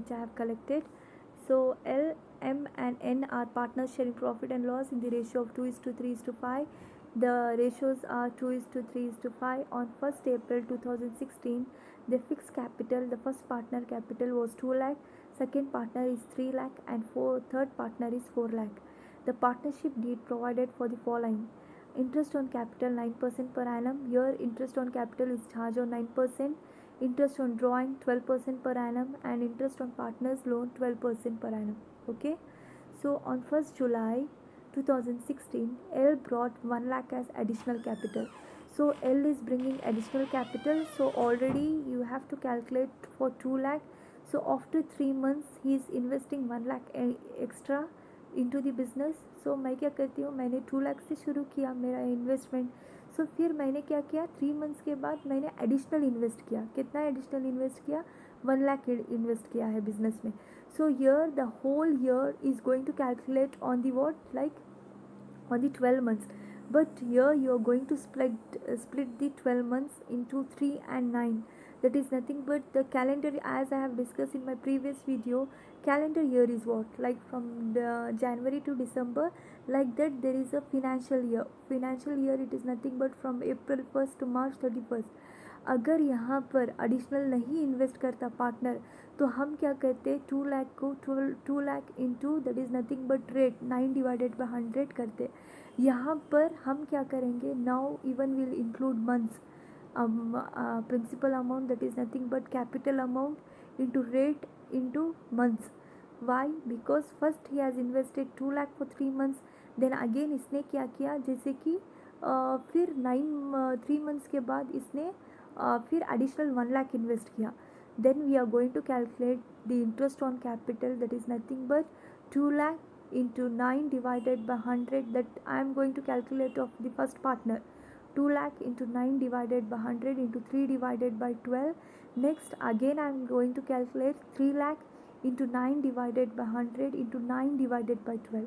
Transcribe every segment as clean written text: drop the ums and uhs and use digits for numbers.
which I have collected. So L, M and N are partners sharing profit and loss in the ratio of 2:3:5. The ratios are 2:3:5. On 1st April 2016, the fixed capital, the first partner capital was 2 lakh, second partner is 3 lakh and third partner is 4 lakh. The partnership deed provided for the following: interest on capital 9% per annum. Here interest on capital is charged on 9%, interest on drawing 12% per annum, and interest on partners loan 12% per annum. Okay, so on 1st July 2016, L brought 1 lakh as additional capital. So L is bringing additional capital, so already you have to calculate for 2 lakh. So after 3 months he is investing 1 lakh extra into the business. सो मैं क्या करती हूँ, मैंने 2 लाख से शुरू किया मेरा investment. सो फिर मैंने क्या किया, 3 मंथ्स के बाद मैंने एडिशनल इन्वेस्ट किया. कितना एडिशनल इन्वेस्ट किया, 1 लाख इन्वेस्ट किया है बिजनेस में. So year the whole year is going to calculate on the what, like on the 12 months, but here you are going to split the 12 months into 3 and 9. That is nothing but the calendar, as I have discussed in my previous video. Calendar year is what, like from the January to December, like that there is a financial year. Financial year, it is nothing but from April 1st to March 31st. अगर यहाँ पर additional नहीं invest करता partner, तो हम क्या करते, 2 लाख को 2 lakh into that is nothing but rate 9/100 करते. यहाँ पर हम क्या करेंगे, now even will include months. Principal amount that is nothing but capital amount into rate into months. Why, because first he has invested 2 lakh for 3 months. Then again इसने क्या किया, जैसे कि फिर 3 मंथ्स के बाद इसने फिर एडिशनल 1 लाख इन्वेस्ट किया. Then we are going to calculate the interest on capital that is nothing but 2 lakh into 9/100, that I am going to calculate of the first partner. 2 lakh into 9/100 into 3/12. Next again I am going to calculate 3 lakh into 9/100 into 9/12.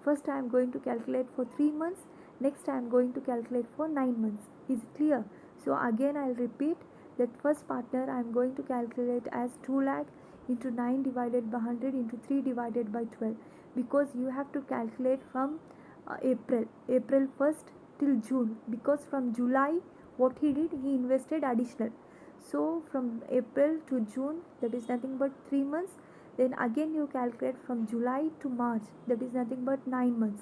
First I am going to calculate for 3 months, next I am going to calculate for 9 months. Is it clear? So again I will repeat that first partner I am going to calculate as 2 lakh into 9/100 into 3/12, because you have to calculate from April 1st till June, because from July what he did, he invested additional. So from April to June, that is nothing but 3 months. Then again you calculate from July to March, that is nothing but 9 months.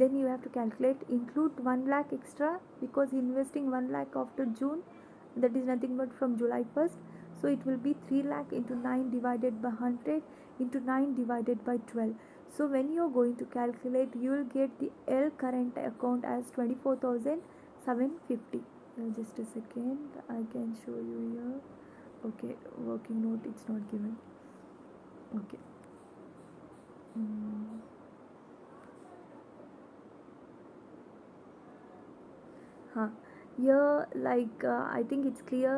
Then you have to calculate, include 1 lakh extra, because investing 1 lakh after June, that is nothing but from July 1st. So it will be 3 lakh into 9/100 into 9/12. So when you are going to calculate, you will get the L current account as 24,750. Just a second, I can show you here. Okay, working note, it's not given. Okay. Here, like I think it's clear.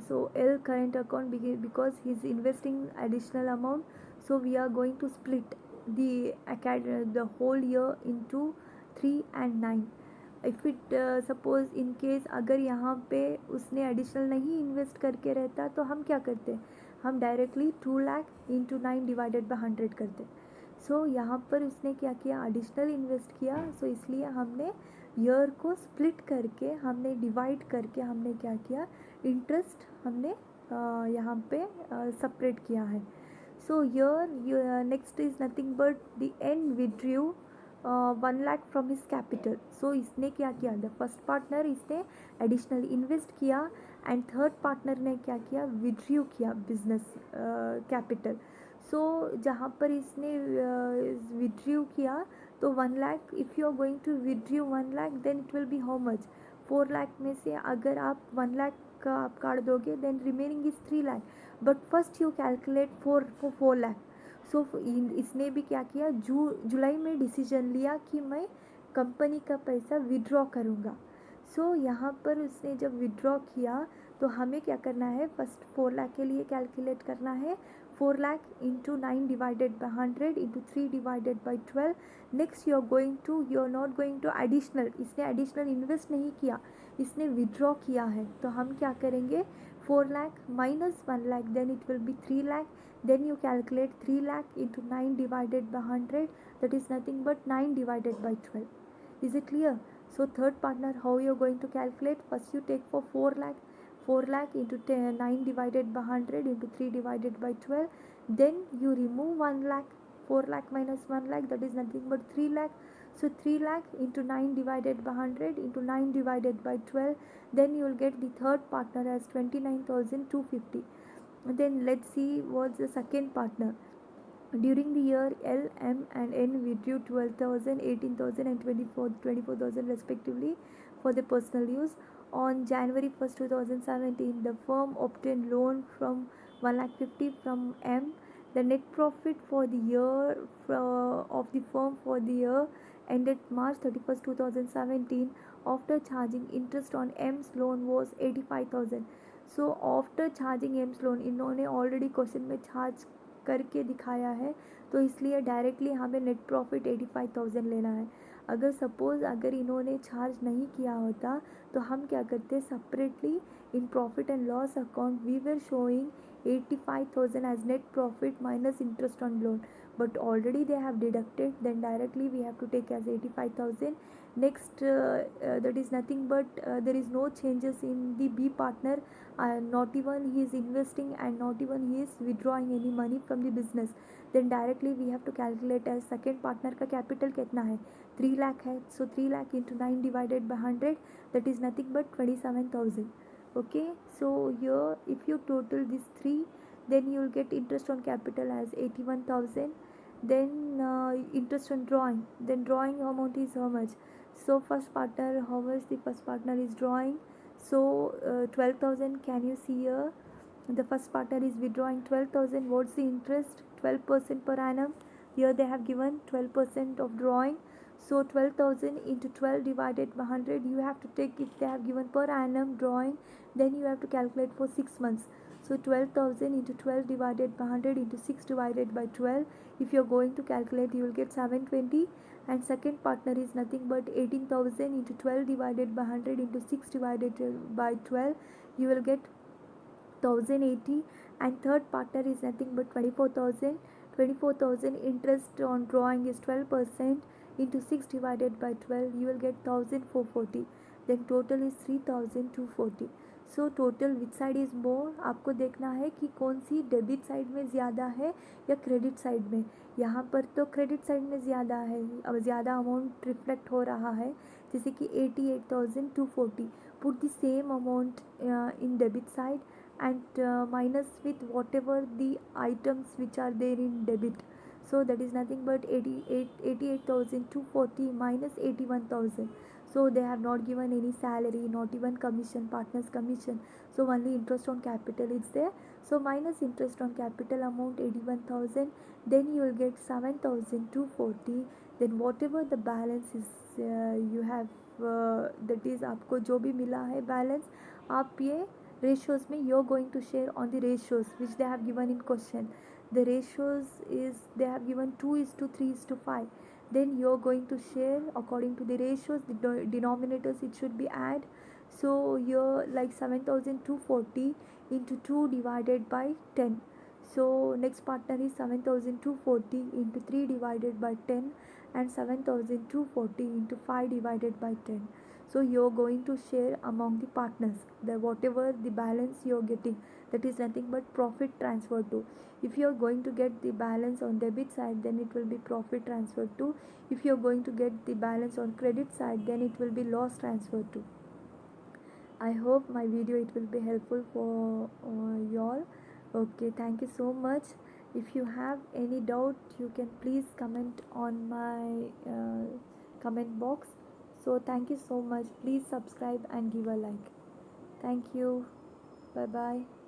So L current account, because he's investing additional amount, so we are going to split the whole year into 3 and 9. If it suppose in case अगर यहाँ पे उसने additional नहीं invest करके रहता, तो हम क्या करते, हम डायरेक्टली 2 लाख इंटू 9/100 करते. सो यहाँ पर उसने क्या किया, एडिशनल इन्वेस्ट किया. सो इसलिए हमने ईयर को स्प्लिट करके, हमने डिवाइड करके, हमने क्या किया, इंटरेस्ट हमने यहाँ पे सेपरेट किया है. So year next is nothing but the and withdrew 1 lakh from his capital. So इसने क्या किया, द फर्स्ट पार्टनर इसने एडिशनल इन्वेस्ट किया, एंड थर्ड पार्टनर ने क्या किया, विड्रू किया बिजनेस कैपिटल. सो जहाँ पर इसने विड्रू किया, तो 1 lakh, if you are going to withdraw 1 lakh, then it will be how much, 4 lakh में से अगर आप 1 लाख का आप काट दोगे, then remaining is 3 lakh. But first you calculate 4 lakh. So इसने भी क्या किया, जुलाई में डिसीजन लिया कि मैं कंपनी का पैसा विड्रॉ करूँगा. सो यहाँ पर उसने जब विड्रॉ किया, तो हमें क्या करना है, फर्स्ट 4 लाख के लिए कैलकुलेट करना है. 4 lakh into 9/100 into 3/12. Next you are not going to additional, इसने एडिशनल इन्वेस्ट नहीं किया, इसने विड्रॉ किया है. तो हम क्या करेंगे, 4 lakh minus 1 lakh, then it will be 3 lakh. Then you calculate 3 lakh into 9 divided by 100, that is nothing but 9 divided by 12. Is it clear? So third partner, how you are going to calculate? First you take for 4 lakh, 4 lakh into 10, 9 divided by 100 into 3 divided by 12. Then you remove 1 lakh, 4 lakh minus 1 lakh, that is nothing but 3 lakh. So 3 lakh into 9 divided by 100 into 9 divided by 12. Then you will get the third partner as 29,250. Then let's see what's the second partner. During the year, L, M and N withdrew 12,000, 18,000 and 24,000 respectively for their personal use. On January 1st, 2017, the firm obtained loan from 1,50,000 from M. The net profit for the year of the firm for the year ended March 31st, 2017 after charging interest on M's loan was 85,000. So after charging M's loan, इन्होंने already question में charge करके दिखाया है, तो इसलिए directly हमें net profit 85,000 लेना है. अगर सपोज़ अगर इन्होंने चार्ज नहीं किया होता तो हम क्या करते, separately in profit and loss account we were showing 85,000 as net profit minus interest on loan, but already they have deducted, then directly we have to take as 85,000. Next, that is nothing but there is no changes in the B partner, not even he is investing and not even he is withdrawing any money from the business. Then directly we have to calculate as second partner का capital कितना है, 3 lakh है. So 3 lakh into 9 divided by 100, that is nothing but 27,000. Okay, so here if you total these three, then you will get interest on capital as 81,000. Then interest on drawing, then drawing amount is how much? So first partner, how much the first partner is drawing? So 12,000, can you see here? The first partner is withdrawing 12,000. What's the interest? 12% per annum. Here they have given 12% of drawing. So 12,000 into 12 divided by 100, you have to take, if they have given per annum drawing, then you have to calculate for 6 months. So 12,000 into 12 divided by 100 into 6 divided by 12. If you are going to calculate, you will get 720. And second partner is nothing but 18,000 into 12 divided by 100 into 6 divided by 12. You will get 1,080. And third partner is nothing but 24,000. 24,000 interest on drawing is 12% into 6 divided by 12, you will get 1,440. Then total is 3,240. So total which side is more, आपको देखना है कि कौन सी debit side में ज़्यादा है या credit side में. यहाँ पर तो क्रेडिट साइड में ज़्यादा है, अब ज़्यादा अमाउंट रिफ्लेक्ट हो रहा है, जैसे कि 88,240. Put the same amount in debit side and minus with whatever the items which are there in debit. So that is nothing but 88,240 minus 81,000. So they have not given any salary, not even commission, partners commission, so only interest on capital is there. So minus interest on capital amount 81,000, then you will get 7,240. then whatever the balance is you have that is आपको जो भी मिला है balance, आप ये ratios में you're going to share on the ratios which they have given in question. The ratios is they have given 2:3:5. Then you're going to share according to the ratios, the denominators it should be add. So you're like 7,240 into 2 divided by 10. So next partner is 7,240 into 3 divided by 10 and 7,240 into 5 divided by 10. So you're going to share among the partners the whatever the balance you're getting, that is nothing but profit transfer to. If you're going to get the balance on debit side, then it will be profit transfer to. If you're going to get the balance on credit side, then it will be loss transfer to. I hope my video it will be helpful for y'all. Okay, thank you so much. If you have any doubt, you can please comment on my comment box. So thank you so much. Please subscribe and give a like. Thank you. Bye bye.